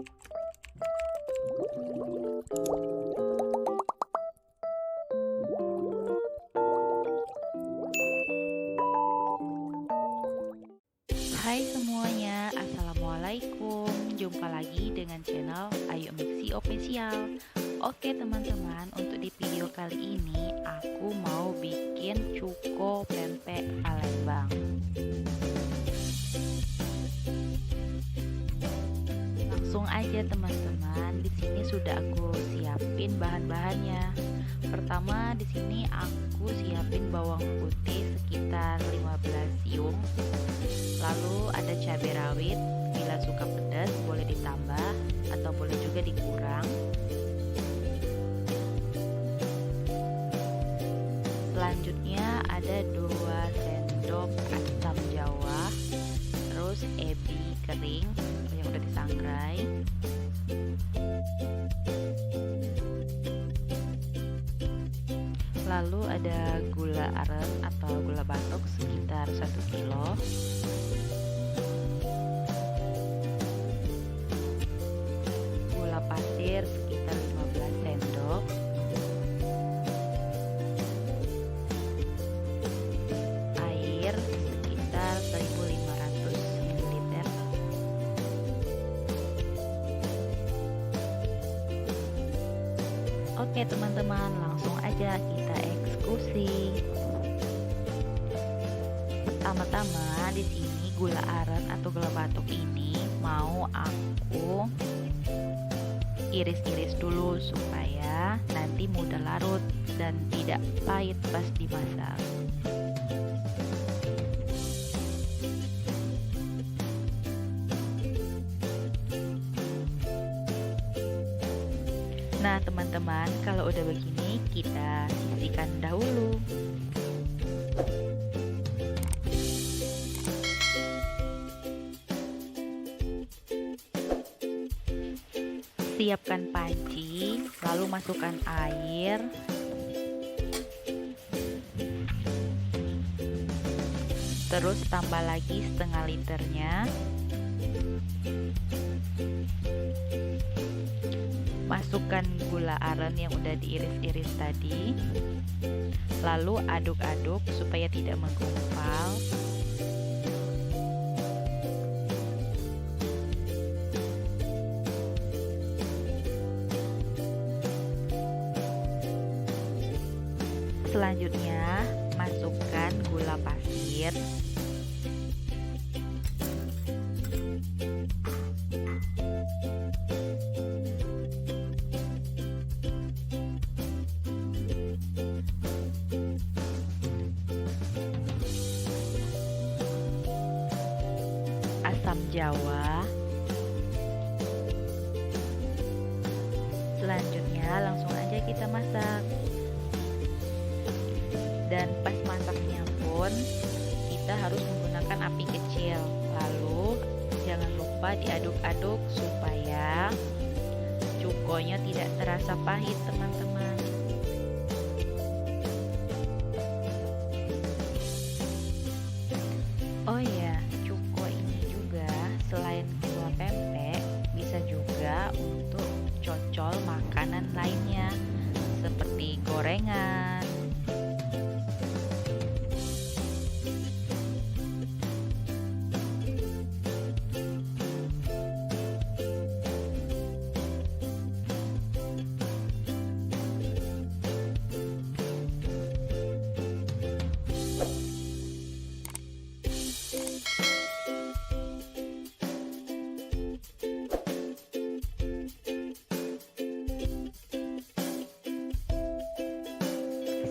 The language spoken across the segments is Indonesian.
Hai semuanya, Assalamualaikum. Jumpa lagi dengan channel Ayu Mixi Official. Oke teman-teman, untuk di video kali ini aku mau bikin cuko pempek Palembang. Langsung aja teman-teman, di sini sudah aku siapin bahan-bahannya. Pertama di sini aku siapin bawang putih sekitar 15 siung. Lalu ada cabai rawit, bila suka pedas boleh ditambah atau boleh juga dikurang. Selanjutnya ada 2 sendok asam jawa, terus ebi kering yang udah disangrai. Lalu ada gula aren atau gula batok sekitar 1 kilo. Gula pasir sekitar 15 sendok. Air sekitar 1500 ml. Oke teman-teman, langsung aja kita eksekusi. Pertama-tama di sini gula aren atau gula batok ini mau aku iris-iris dulu supaya nanti mudah larut dan tidak pahit pas dimasak. Nah teman-teman, kalau udah begini kita sisihkan dahulu. Siapkan panci, lalu masukkan air. Terus tambah lagi setengah liternya. Masukkan gula aren yang udah diiris-iris tadi. Lalu aduk-aduk supaya tidak menggumpal. Selanjutnya masukkan gula pasir. Asam jawa. Selanjutnya langsung aja kita masak. Dan pas masaknya pun kita harus menggunakan api kecil. Lalu jangan lupa diaduk-aduk supaya cukonya tidak terasa pahit teman-teman. Oh ya, cuko ini juga selain kuah pempek bisa juga untuk cocol makanan lainnya seperti gorengan.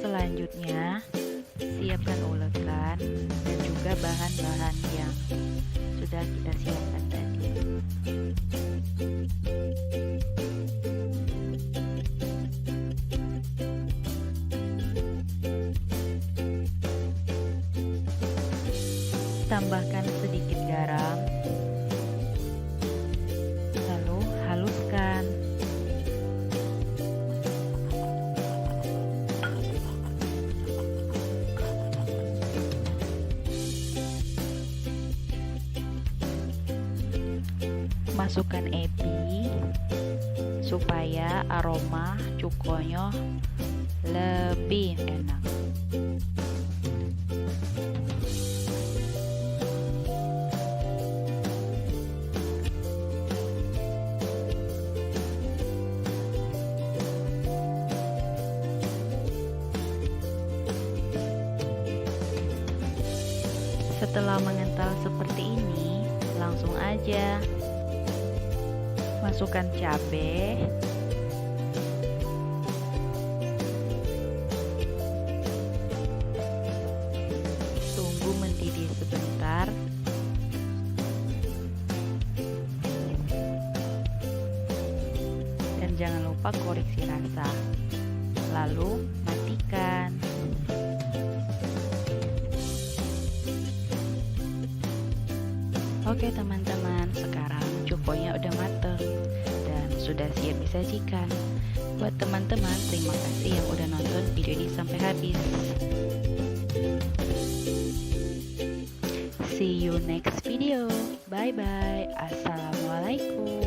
Selanjutnya, siapkan ulekan dan juga bahan-bahan yang sudah kita siapkan tadi. Tambahkan sedikit garam, lalu haluskan. Masukkan ebi, supaya aroma cukonya lebih enak. Setelah mengental seperti ini, langsung aja masukkan cabai, tunggu mendidih sebentar, dan jangan lupa koreksi rasa, lalu matikan. Oke teman-teman, sekarang cukonya udah mateng dan sudah siap disajikan. Buat teman-teman, terima kasih yang udah nonton video ini sampai habis. See you next video. Bye bye. Assalamualaikum.